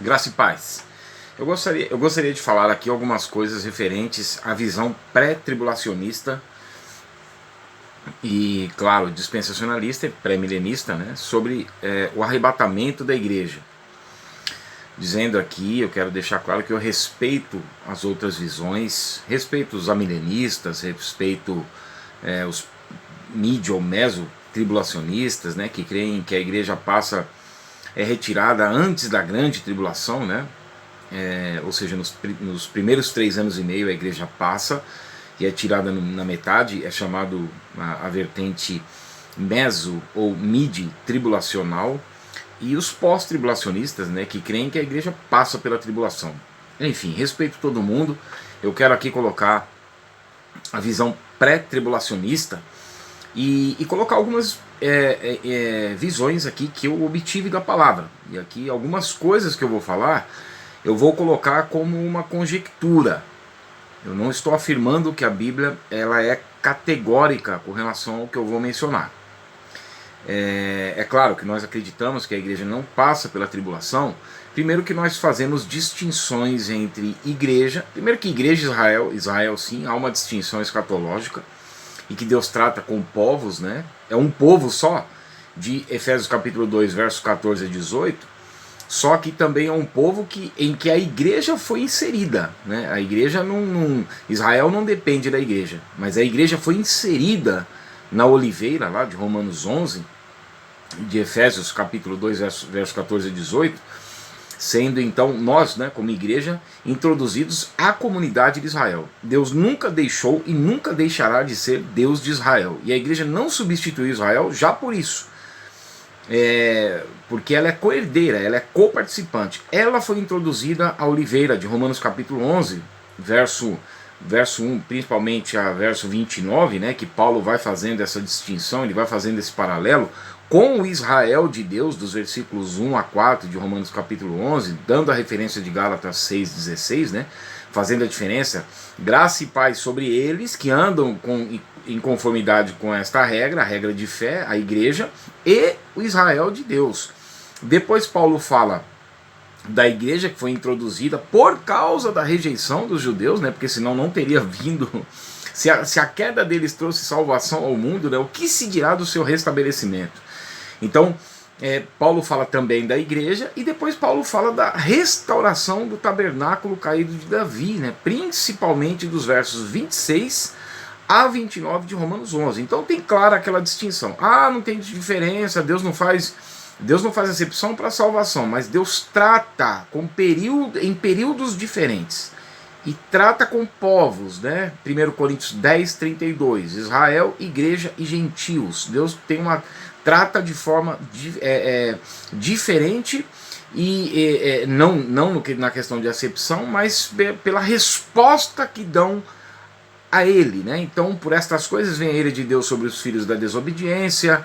Graça e paz. Eu gostaria de falar aqui algumas coisas referentes à visão pré-tribulacionista e, claro, dispensacionalista e pré-milenista, né, sobre o arrebatamento da igreja. Dizendo aqui, eu quero deixar claro que eu respeito as outras visões, respeito os amilenistas, respeito os mídio ou meso-tribulacionistas, né, que creem que a igreja é retirada antes da grande tribulação, né? Ou seja, nos primeiros 3 anos e meio a igreja passa e é tirada na metade, é chamado a vertente meso ou midi-tribulacional, e os pós-tribulacionistas, né, que creem que a igreja passa pela tribulação. Enfim, respeito todo mundo, eu quero aqui colocar a visão pré-tribulacionista e colocar algumas visões aqui que eu obtive da palavra. E aqui algumas coisas que eu vou falar, eu vou colocar como uma conjectura. Eu não estou afirmando que a Bíblia ela é categórica com relação ao que eu vou mencionar. É claro que nós acreditamos que a igreja não passa pela tribulação. Primeiro que nós fazemos distinções entre igreja. Primeiro que igreja e Israel sim, há uma distinção escatológica e que Deus trata com povos, né? É um povo só, de Efésios capítulo 2, versos 14 a 18, só que também é um povo em que a igreja foi inserida, né? A igreja Israel não depende da igreja, mas a igreja foi inserida na oliveira, lá de Romanos 11, de Efésios capítulo 2, versos 14 a 18, sendo então nós, né, como igreja, introduzidos à comunidade de Israel. Deus nunca deixou e nunca deixará de ser Deus de Israel. E a igreja não substituiu Israel já por isso. Porque ela é coerdeira, ela é coparticipante. Ela foi introduzida à oliveira de Romanos capítulo 11, verso 1, principalmente a verso 29, né, que Paulo vai fazendo essa distinção, ele vai fazendo esse paralelo com o Israel de Deus, dos versículos 1 a 4 de Romanos capítulo 11, dando a referência de Gálatas 6,16, né, fazendo a diferença, graça e paz sobre eles que andam em conformidade com esta regra, a regra de fé, a igreja, e o Israel de Deus. Depois Paulo fala da igreja que foi introduzida por causa da rejeição dos judeus, né, porque senão não teria vindo. Se a queda deles trouxe salvação ao mundo, né, o que se dirá do seu restabelecimento? Então, Paulo fala também da igreja, e depois Paulo fala da restauração do tabernáculo caído de Davi, né, principalmente dos versos 26 a 29 de Romanos 11. Então tem clara aquela distinção. Não tem diferença, Deus não faz acepção para a salvação, mas Deus trata em períodos diferentes. E trata com povos, né? 1 Coríntios 10, 32, Israel, igreja e gentios. Deus trata de forma diferente, e não na questão de acepção, mas pela resposta que dão a ele, né? Então, por estas coisas vem a ira de Deus sobre os filhos da desobediência.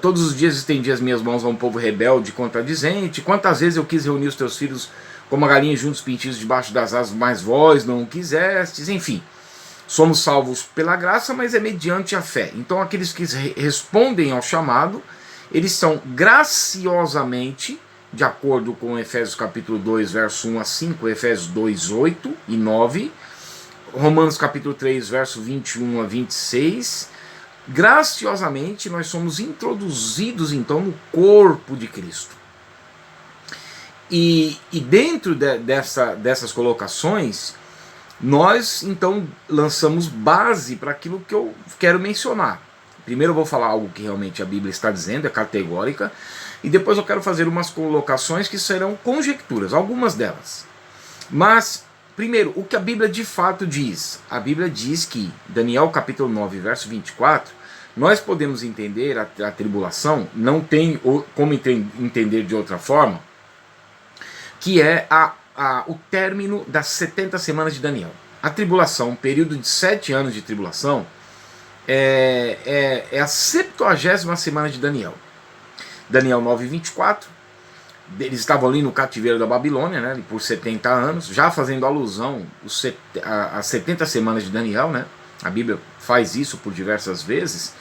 Todos os dias estendi as minhas mãos a um povo rebelde e contradizente. Quantas vezes eu quis reunir os teus filhos como a galinha juntos pintidos debaixo das asas, mas vós não quisestes. Enfim, somos salvos pela graça, mas é mediante a fé. Então, aqueles que respondem ao chamado, eles são graciosamente, de acordo com Efésios capítulo 2, verso 1 a 5, Efésios 2, 8 e 9, Romanos capítulo 3, verso 21 a 26, graciosamente nós somos introduzidos então no corpo de Cristo. E dentro dessas colocações, nós então lançamos base para aquilo que eu quero mencionar. Primeiro eu vou falar algo que realmente a Bíblia está dizendo, é categórica, e depois eu quero fazer umas colocações que serão conjecturas, algumas delas. Mas primeiro, o que a Bíblia de fato diz? A Bíblia diz que, Daniel capítulo 9, verso 24, nós podemos entender a tribulação, não tem como entender de outra forma, que é o término das 70 semanas de Daniel. A tribulação, um período de 7 anos de tribulação, é a 70ª semana de Daniel. Daniel 9, 24, eles estavam ali no cativeiro da Babilônia, né, por 70 anos, já fazendo alusão às 70 semanas de Daniel, né? A Bíblia faz isso por diversas vezes.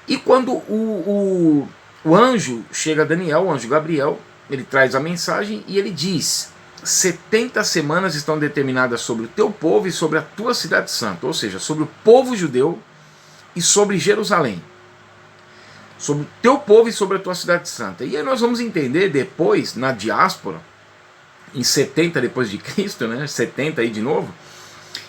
E quando o anjo chega a Daniel, o anjo Gabriel, ele traz a mensagem e ele diz: 70 semanas estão determinadas sobre o teu povo e sobre a tua cidade santa, ou seja, sobre o povo judeu e sobre Jerusalém, sobre o teu povo e sobre a tua cidade santa. E aí nós vamos entender depois, na diáspora, em 70 depois de Cristo, né, 70 aí de novo,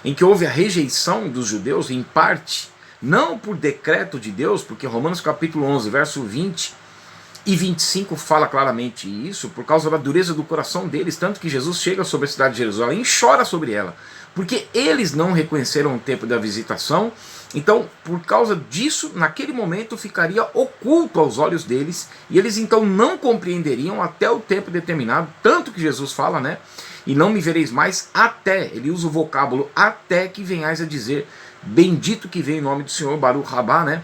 em que houve a rejeição dos judeus, em parte, não por decreto de Deus, porque Romanos capítulo 11, verso 20 e 25 fala claramente isso, por causa da dureza do coração deles, tanto que Jesus chega sobre a cidade de Jerusalém e chora sobre ela, porque eles não reconheceram o tempo da visitação. Então, por causa disso, naquele momento ficaria oculto aos olhos deles, e eles então não compreenderiam até o tempo determinado, tanto que Jesus fala, né? E não me vereis mais até, ele usa o vocábulo até que venhais a dizer, bendito que vem em nome do Senhor, Baruch Rabá, né?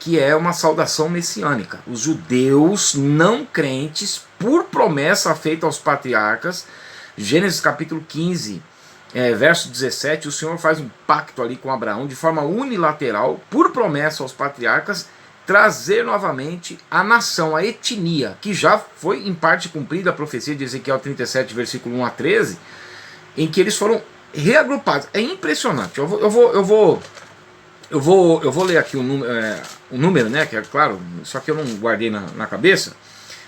Que é uma saudação messiânica. Os judeus não crentes, por promessa feita aos patriarcas, Gênesis capítulo 15, verso 17, o Senhor faz um pacto ali com Abraão, de forma unilateral, por promessa aos patriarcas, trazer novamente a nação, a etnia, que já foi em parte cumprida a profecia de Ezequiel 37, versículo 1 a 13, em que eles foram reagrupados. É impressionante. Eu vou ler aqui o número, né, que é claro, só que eu não guardei na cabeça,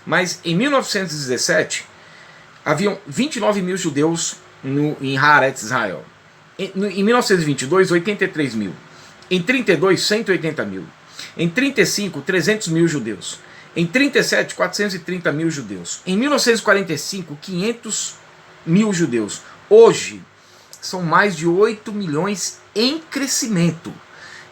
mas em 1917 haviam 29 mil judeus em Haaretz Israel. Em 1922, 83 mil. Em 32, 180 mil. Em 35, 300 mil judeus. Em 37, 430 mil judeus. Em 1945, 500 mil judeus. Hoje, são mais de 8 milhões em crescimento.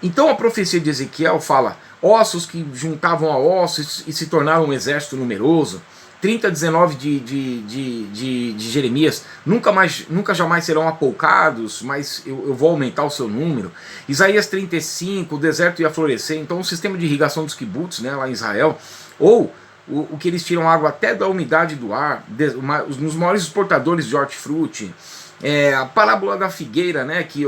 Então a profecia de Ezequiel fala: ossos que juntavam a ossos e se tornaram um exército numeroso. 30:19 de Jeremias: nunca jamais serão apoucados, mas eu vou aumentar o seu número. Isaías 35, o deserto ia florescer. Então o sistema de irrigação dos kibbutz, né, lá em Israel, ou o que eles tiram água até da umidade do ar, nos maiores exportadores de hortifruti, a parábola da figueira, né, que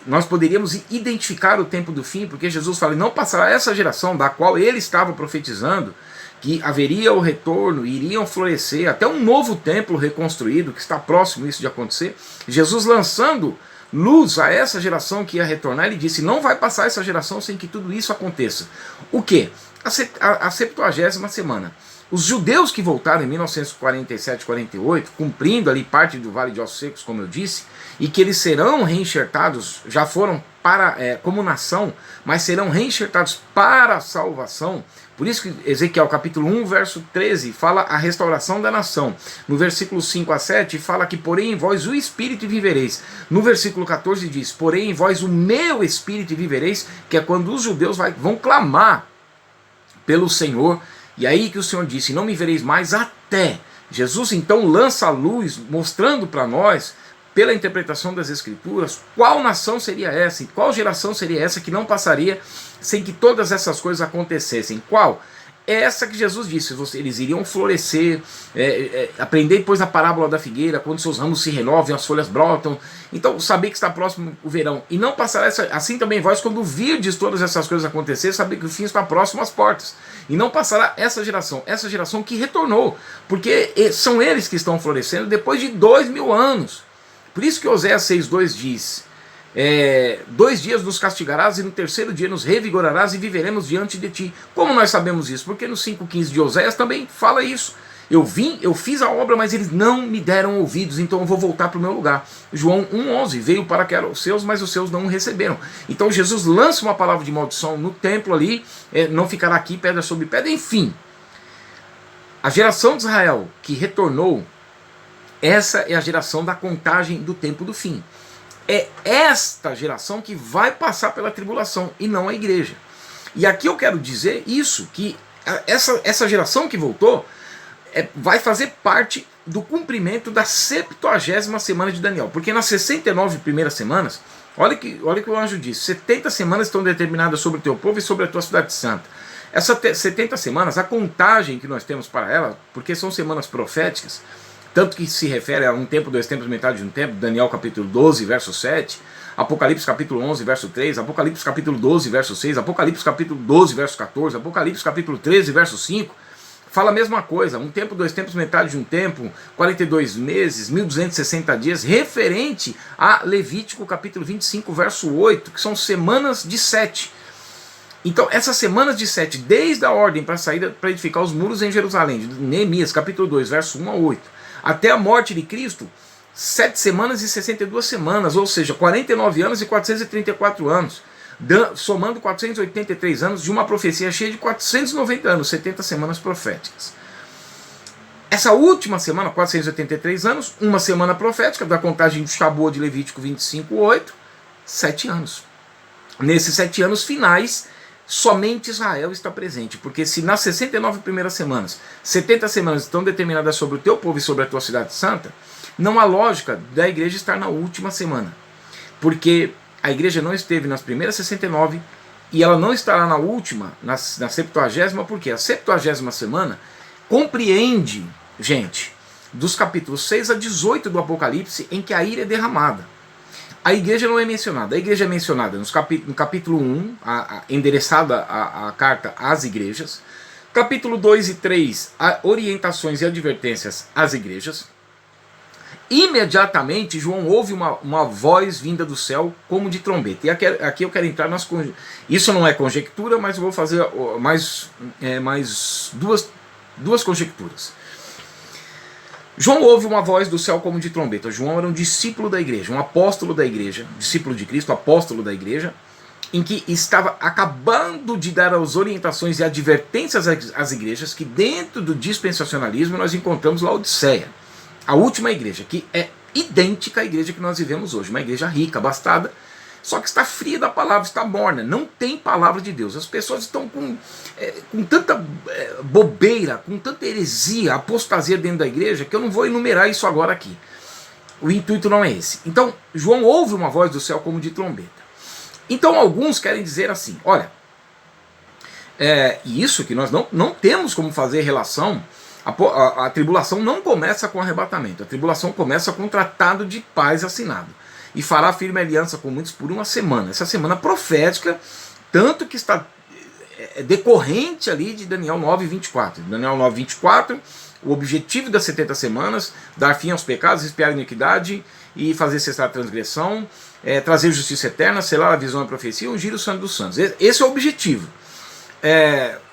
nós poderíamos identificar o tempo do fim, porque Jesus fala: não passará essa geração da qual ele estava profetizando, que haveria o retorno, iriam florescer, até um novo templo reconstruído, que está próximo isso de acontecer. Jesus lançando luz a essa geração que ia retornar, ele disse: não vai passar essa geração sem que tudo isso aconteça. O que? A 70ª semana. Os judeus que voltaram em 1947, 48, cumprindo ali parte do Vale de Ossos Secos, como eu disse, e que eles serão reenxertados, já foram para como nação, mas serão reenxertados para a salvação. Por isso que Ezequiel capítulo 1, verso 13, fala a restauração da nação. No versículo 5 a 7, fala que porém em vós o Espírito e vivereis. No versículo 14 diz: porém em vós o meu Espírito e vivereis, que é quando os judeus vão clamar pelo Senhor. E aí que o Senhor disse: não me vereis mais até. Jesus então lança a luz, mostrando para nós, pela interpretação das Escrituras, qual nação seria essa, e qual geração seria essa que não passaria sem que todas essas coisas acontecessem. Qual? Essa que Jesus disse: eles iriam florescer, aprender depois a parábola da figueira, quando seus ramos se renovam, as folhas brotam. Então, saber que está próximo o verão. E não passará assim também vós, quando virdes todas essas coisas acontecer, saber que o fim está próximo às portas. E não passará essa geração que retornou, porque são eles que estão florescendo depois de 2000 anos. Por isso que Oséias 6,2 diz: 2 dias nos castigarás e no terceiro dia nos revigorarás e viveremos diante de ti. Como nós sabemos isso? Porque no 5,15 de Oséias também fala isso. Eu fiz a obra, mas eles não me deram ouvidos, então eu vou voltar para o meu lugar. João 1,11, veio para que eram os seus, mas os seus não o receberam. Então Jesus lança uma palavra de maldição no templo ali, não ficará aqui pedra sobre pedra, enfim. A geração de Israel que retornou, essa é a geração da contagem do tempo do fim. É esta geração que vai passar pela tribulação e não a igreja. E aqui eu quero dizer isso, que essa geração que voltou vai fazer parte do cumprimento da 70ª semana de Daniel. Porque nas 69 primeiras semanas, olha que o anjo disse: 70 semanas estão determinadas sobre o teu povo e sobre a tua cidade santa. Essas 70 semanas, a contagem que nós temos para ela, porque são semanas proféticas, tanto que se refere a um tempo, 2 tempos, metade de um tempo, Daniel capítulo 12, verso 7, Apocalipse capítulo 11, verso 3, Apocalipse capítulo 12, verso 6, Apocalipse capítulo 12, verso 14, Apocalipse capítulo 13, verso 5, fala a mesma coisa, um tempo, dois tempos, metade de um tempo, 42 meses, 1260 dias, referente a Levítico capítulo 25, verso 8, que são semanas de 7. Então, essas semanas de 7, desde a ordem para sair para edificar os muros em Jerusalém, de Neemias capítulo 2, verso 1 a 8, até a morte de Cristo, 7 semanas e 62 semanas, ou seja, 49 anos e 434 anos, somando 483 anos de uma profecia cheia de 490 anos, 70 semanas proféticas. Essa última semana, 483 anos, uma semana profética, da contagem de Shabuot de Levítico 25, 8, 7 anos. Nesses 7 anos finais, somente Israel está presente, porque se nas 69 primeiras semanas, 70 semanas estão determinadas sobre o teu povo e sobre a tua cidade santa, não há lógica da igreja estar na última semana, porque a igreja não esteve nas primeiras 69 e ela não estará na última, na 70ª, porque a 70ª semana compreende, gente, dos capítulos 6 a 18 do Apocalipse, em que a ira é derramada. A igreja não é mencionada. A igreja é mencionada no capítulo 1, endereçada a carta às igrejas. Capítulo 2 e 3, orientações e advertências às igrejas. Imediatamente, João ouve uma voz vinda do céu como de trombeta. E aqui eu quero entrar nas conjecturas. Isso não é conjectura, mas eu vou fazer mais duas conjecturas. João ouve uma voz do céu como de trombeta. João era um discípulo da igreja, um apóstolo da igreja, discípulo de Cristo, apóstolo da igreja, em que estava acabando de dar as orientações e advertências às igrejas, que dentro do dispensacionalismo nós encontramos Laodiceia, a última igreja, que é idêntica à igreja que nós vivemos hoje, uma igreja rica, abastada, só que está fria da palavra, está morna, não tem palavra de Deus. As pessoas estão com tanta bobeira, com tanta heresia, apostasia dentro da igreja, que eu não vou enumerar isso agora aqui. O intuito não é esse. Então, João ouve uma voz do céu como de trombeta. Então, alguns querem dizer assim, olha, isso que nós não temos como fazer relação. A tribulação não começa com arrebatamento, a tribulação começa com um tratado de paz assinado. E fará firme aliança com muitos por uma semana. Essa semana profética, tanto que está decorrente ali de Daniel 9:24. Daniel 9:24, o objetivo das 70 semanas, dar fim aos pecados, expiar a iniquidade e fazer cessar a transgressão, trazer justiça eterna, selar a visão e a profecia e ungir o sangue dos santos. Esse é o objetivo.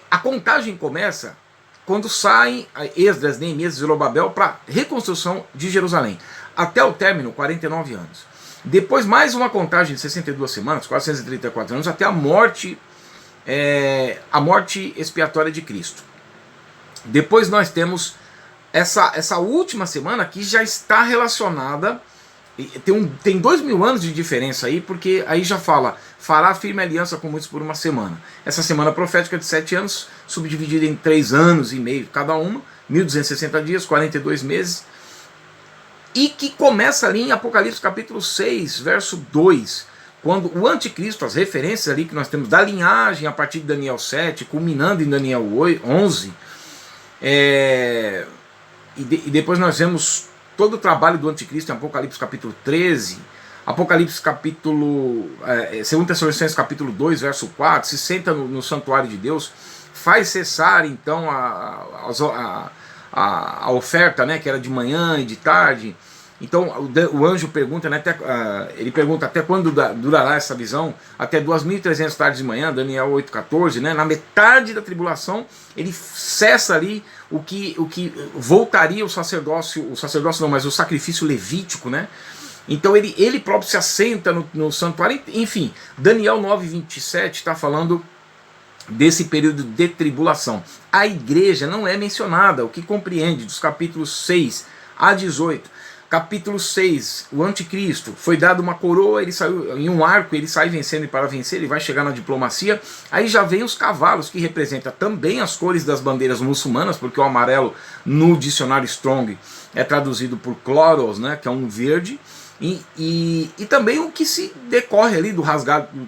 A contagem começa quando saem Esdras, Neemias e Zorobabel para reconstrução de Jerusalém. Até o término, 49 anos. Depois mais uma contagem de 62 semanas, 434 anos, até a morte expiatória de Cristo. Depois nós temos essa última semana que já está relacionada, tem 2000 anos de diferença aí, porque aí já fala, fará firme aliança com muitos por uma semana. Essa semana profética de 7 anos, subdividida em 3 anos e meio cada uma, 1260 dias, 42 meses, e que começa ali em Apocalipse capítulo 6, verso 2, quando o anticristo, as referências ali que nós temos da linhagem a partir de Daniel 7, culminando em Daniel 11, e depois nós vemos todo o trabalho do anticristo em Apocalipse capítulo 13, Apocalipse capítulo, 2 Tessalonicenses capítulo 2, verso 4, se senta no santuário de Deus, faz cessar então a oferta, né, que era de manhã e de tarde. Então o anjo pergunta, né, ele pergunta até quando durará essa visão, até 2300 tardes de manhã, Daniel 8,14, né, na metade da tribulação ele cessa ali o que voltaria o sacerdócio não, mas o sacrifício levítico, né? Então ele próprio se assenta no santuário, enfim, Daniel 9:27 está falando desse período de tribulação. A igreja não é mencionada, o que compreende dos capítulos 6 a 18. Capítulo 6, o anticristo, foi dado uma coroa, ele saiu em um arco, ele sai vencendo e para vencer, ele vai chegar na diplomacia. Aí já vem os cavalos, que representa também as cores das bandeiras muçulmanas, porque o amarelo no dicionário Strong é traduzido por chloros, né, que é um verde. E também o que se decorre ali do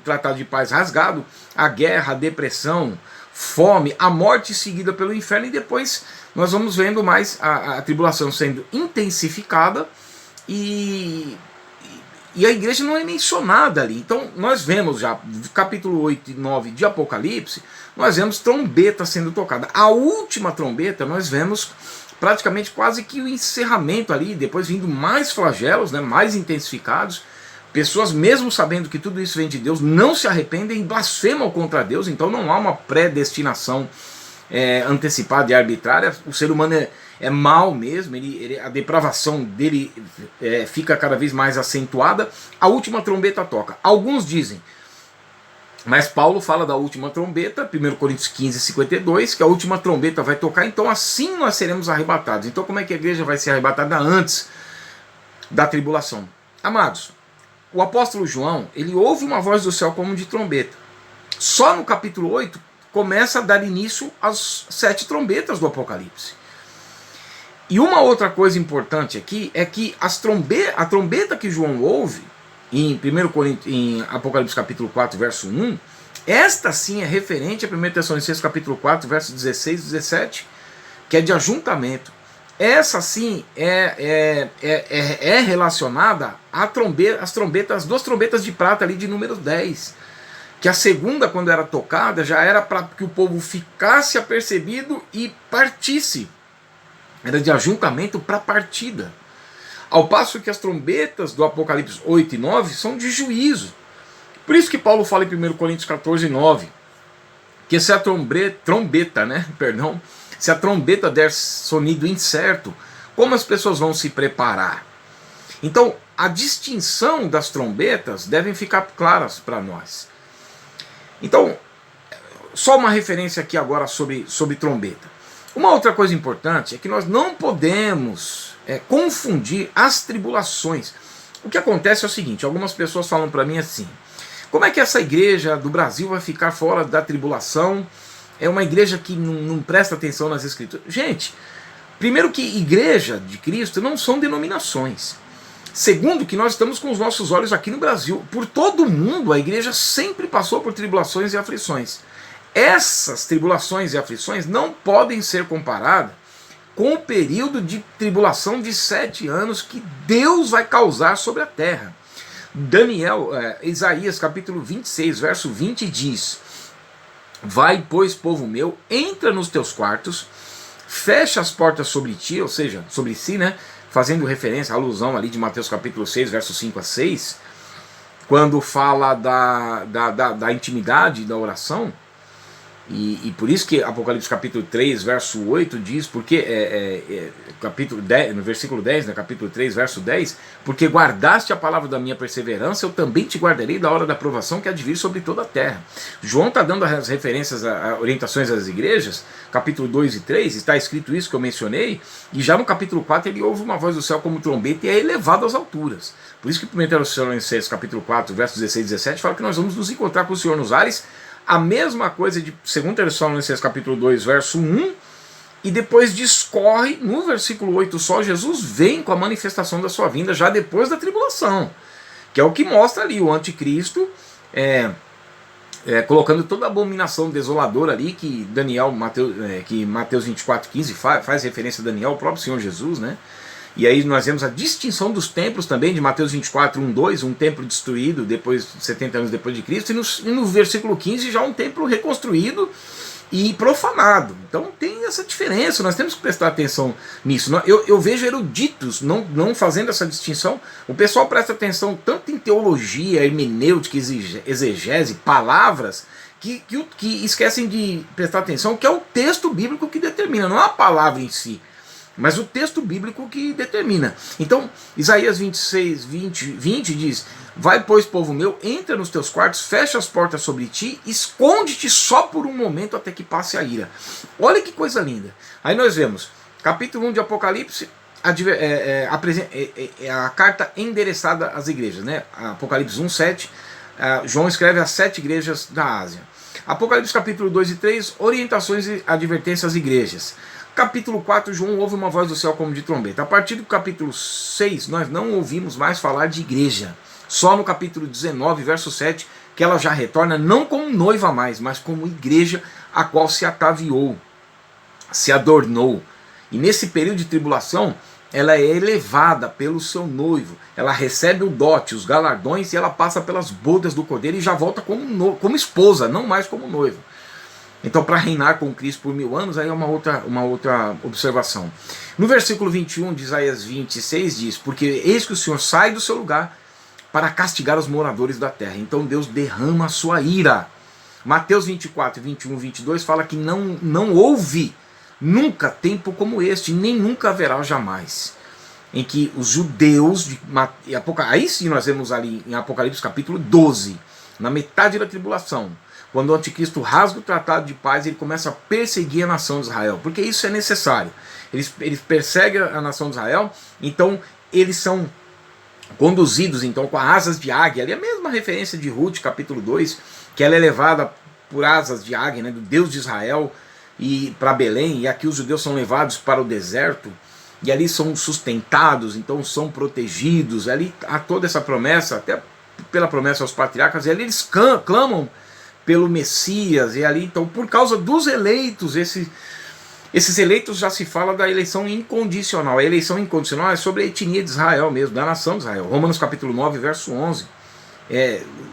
tratado de paz rasgado, a guerra, a depressão, fome, a morte seguida pelo inferno, e depois nós vamos vendo mais a tribulação sendo intensificada e E a igreja não é mencionada ali. Então nós vemos já, capítulo 8 e 9 de Apocalipse, nós vemos trombeta sendo tocada. A última trombeta nós vemos praticamente quase que o encerramento ali, depois vindo mais flagelos, né, mais intensificados. Pessoas, mesmo sabendo que tudo isso vem de Deus, não se arrependem e blasfemam contra Deus. Então não há uma predestinação antecipada e arbitrária. O ser humano é mau mesmo, a depravação dele fica cada vez mais acentuada. A última trombeta toca. Alguns dizem, mas Paulo fala da última trombeta, 1 Coríntios 15, 52, que a última trombeta vai tocar, então assim nós seremos arrebatados. Então como é que a igreja vai ser arrebatada antes da tribulação? Amados, o apóstolo João, ele ouve uma voz do céu como de trombeta. Só no capítulo 8 começa a dar início às 7 trombetas do Apocalipse. E uma outra coisa importante aqui é que a trombeta que João ouve em em Apocalipse capítulo 4, verso 1, esta sim é referente a 1 Tessalonicenses capítulo 4, verso 16 e 17, que é de ajuntamento. Essa sim é relacionada às trombetas, 2 trombetas de prata ali de número 10. Que a segunda, quando era tocada, já era para que o povo ficasse apercebido e partisse. Era de ajuntamento para partida. Ao passo que as trombetas do Apocalipse 8 e 9 são de juízo. Por isso que Paulo fala em 1 Coríntios 14, 9, que se a trombeta, se a trombeta der sonido incerto, como as pessoas vão se preparar? Então, a distinção das trombetas devem ficar claras para nós. Então, só uma referência aqui agora sobre trombeta. Uma outra coisa importante é que nós não podemos confundir as tribulações. O que acontece é o seguinte, algumas pessoas falam para mim assim, como é que essa igreja do Brasil vai ficar fora da tribulação? É uma igreja que não presta atenção nas escrituras. Gente, primeiro que igreja de Cristo não são denominações. Segundo, que nós estamos com os nossos olhos aqui no Brasil. Por todo o mundo, a igreja sempre passou por tribulações e aflições. Essas tribulações e aflições não podem ser comparadas com o período de tribulação de 7 anos que Deus vai causar sobre a terra. Isaías capítulo 26, verso 20 diz: vai, pois, povo meu, entra nos teus quartos, fecha as portas sobre ti, ou seja, sobre si, fazendo referência, alusão ali de Mateus capítulo 6, versos 5 a 6, quando fala da intimidade da oração, e por isso que Apocalipse capítulo 3, verso 8 diz, porque capítulo 10, no versículo 10, capítulo 3, verso 10, porque guardaste a palavra da minha perseverança, eu também te guardarei da hora da provação que há de vir sobre toda a terra. João está dando as referências, as orientações às igrejas, capítulo 2 e 3, está escrito isso que eu mencionei, e já no capítulo 4 ele ouve uma voz do céu como trombeta e é elevado às alturas. Por isso que 1 Tessalonicenses capítulo 4, versos 16 e 17, fala que nós vamos nos encontrar com o Senhor nos ares. A mesma coisa de 2 Tessalonicenses capítulo 2, verso 1, e depois discorre no versículo 8 só, Jesus vem com a manifestação da sua vinda já depois da tribulação, que é o que mostra ali o anticristo, colocando toda a abominação desoladora ali, que Mateus 24, 15 faz referência a Daniel, o próprio Senhor Jesus, E aí nós vemos a distinção dos templos também, de Mateus 24, 1, 2, um templo destruído depois 70 anos depois de Cristo, e no versículo 15 já um templo reconstruído e profanado. Então tem essa diferença, nós temos que prestar atenção nisso. Eu vejo eruditos não fazendo essa distinção. O pessoal presta atenção tanto em teologia, hermenêutica, exegese, palavras, que esquecem de prestar atenção que é o texto bíblico que determina, não é a palavra em si, mas o texto bíblico que determina. Então, Isaías 26, 20 diz: vai, pois, povo meu, entra nos teus quartos, fecha as portas sobre ti, esconde-te só por um momento até que passe a ira. Olha que coisa linda. Aí nós vemos, capítulo 1 de Apocalipse, a carta endereçada às igrejas, Apocalipse 1, 7, João escreve às 7 igrejas da Ásia. Apocalipse capítulo 2 e 3, orientações e advertências às igrejas. Capítulo 4, João ouve uma voz do céu como de trombeta. A partir do capítulo 6, nós não ouvimos mais falar de igreja. Só no capítulo 19, verso 7, que ela já retorna não como noiva mais, mas como igreja a qual se ataviou, se adornou. E nesse período de tribulação, ela é elevada pelo seu noivo, ela recebe o dote, os galardões, e ela passa pelas bodas do Cordeiro e já volta como esposa, não mais como noivo. Então, para reinar com Cristo por 1000 anos, aí é uma outra observação. No versículo 21 de Isaías 26 diz: porque eis que o Senhor sai do seu lugar para castigar os moradores da terra. Então Deus derrama a sua ira. Mateus 24, 21, 22 fala que não houve nunca tempo como este, nem nunca haverá jamais, em que os judeus, aí sim nós vemos ali em Apocalipse capítulo 12, na metade da tribulação, quando o anticristo rasga o tratado de paz, ele começa a perseguir a nação de Israel, porque isso é necessário. Eles perseguem a nação de Israel, então eles são conduzidos então com asas de águia, ali é a mesma referência de Ruth capítulo 2, que ela é levada por asas de águia, né, do Deus de Israel, e para Belém, e aqui os judeus são levados para o deserto, e ali são sustentados, então são protegidos, ali há toda essa promessa, até pela promessa aos patriarcas, e ali eles clamam pelo Messias, e ali então por causa dos eleitos, esses eleitos já se fala da eleição incondicional. A eleição incondicional é sobre a etnia de Israel mesmo, da nação de Israel. Romanos capítulo 9, verso 11.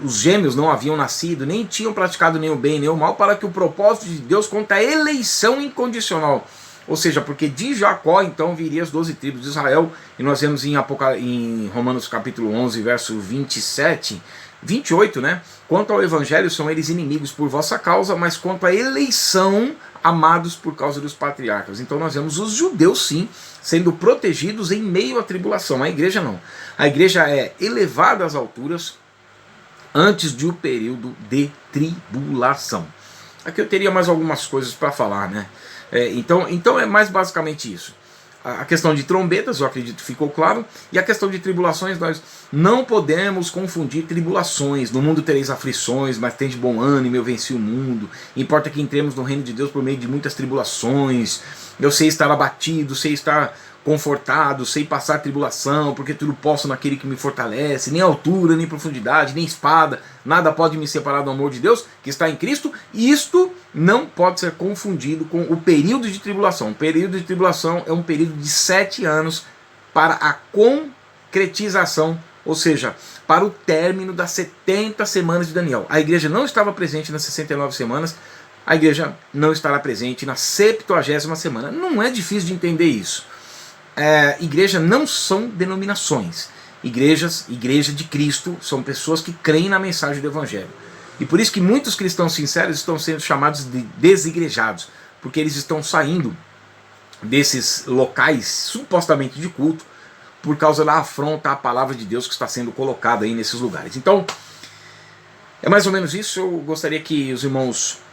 Os gêmeos não haviam nascido, nem tinham praticado nem o bem nem o mal, para que o propósito de Deus quanto à eleição incondicional. Ou seja, porque de Jacó então viria as 12 tribos de Israel, e nós vemos em Romanos capítulo 11, verso 27, 28, né? Quanto ao evangelho, são eles inimigos por vossa causa, mas quanto à eleição, amados por causa dos patriarcas. Então nós vemos os judeus sim sendo protegidos em meio à tribulação. A igreja não. A igreja é elevada às alturas antes do período de tribulação. Aqui eu teria mais algumas coisas para falar, né? Então é mais basicamente isso. A questão de trombetas, eu acredito que ficou claro, e a questão de tribulações, nós não podemos confundir tribulações. No mundo tereis aflições, mas tem de bom ânimo, eu venci o mundo. Importa que entremos no reino de Deus por meio de muitas tribulações. Eu sei estar abatido, sei estar confortado, sei passar tribulação, porque tudo posso naquele que me fortalece. Nem altura, nem profundidade, nem espada, nada pode me separar do amor de Deus que está em Cristo. E isto não pode ser confundido com o período de tribulação. O período de tribulação é um período de 7 anos para a concretização, ou seja, para o término das 70 semanas de Daniel. A igreja não estava presente nas 69 semanas, a igreja não estará presente na 70ª semana. Não é difícil de entender isso. Igreja não são denominações. Igreja de Cristo são pessoas que creem na mensagem do Evangelho. E por isso que muitos cristãos sinceros estão sendo chamados de desigrejados, porque eles estão saindo desses locais supostamente de culto por causa da afronta à palavra de Deus que está sendo colocada aí nesses lugares. Então, é mais ou menos isso. Eu gostaria que os irmãos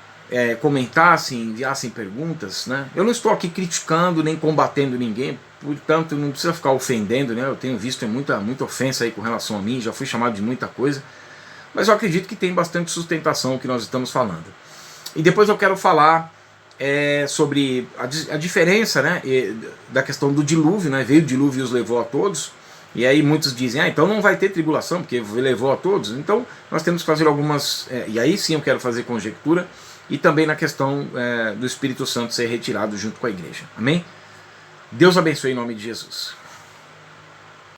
comentassem, enviassem perguntas, né? Eu não estou aqui criticando nem combatendo ninguém, portanto não precisa ficar ofendendo, né? Eu tenho visto muita ofensa aí com relação a mim, já fui chamado de muita coisa, mas eu acredito que tem bastante sustentação o que nós estamos falando. E depois eu quero falar sobre a diferença, né, da questão do dilúvio, né? Veio o dilúvio e os levou a todos, e aí muitos dizem, então não vai ter tribulação, porque levou a todos. Então nós temos que fazer algumas, e aí sim eu quero fazer conjectura, e também na questão do Espírito Santo ser retirado junto com a igreja. Amém? Deus abençoe em nome de Jesus.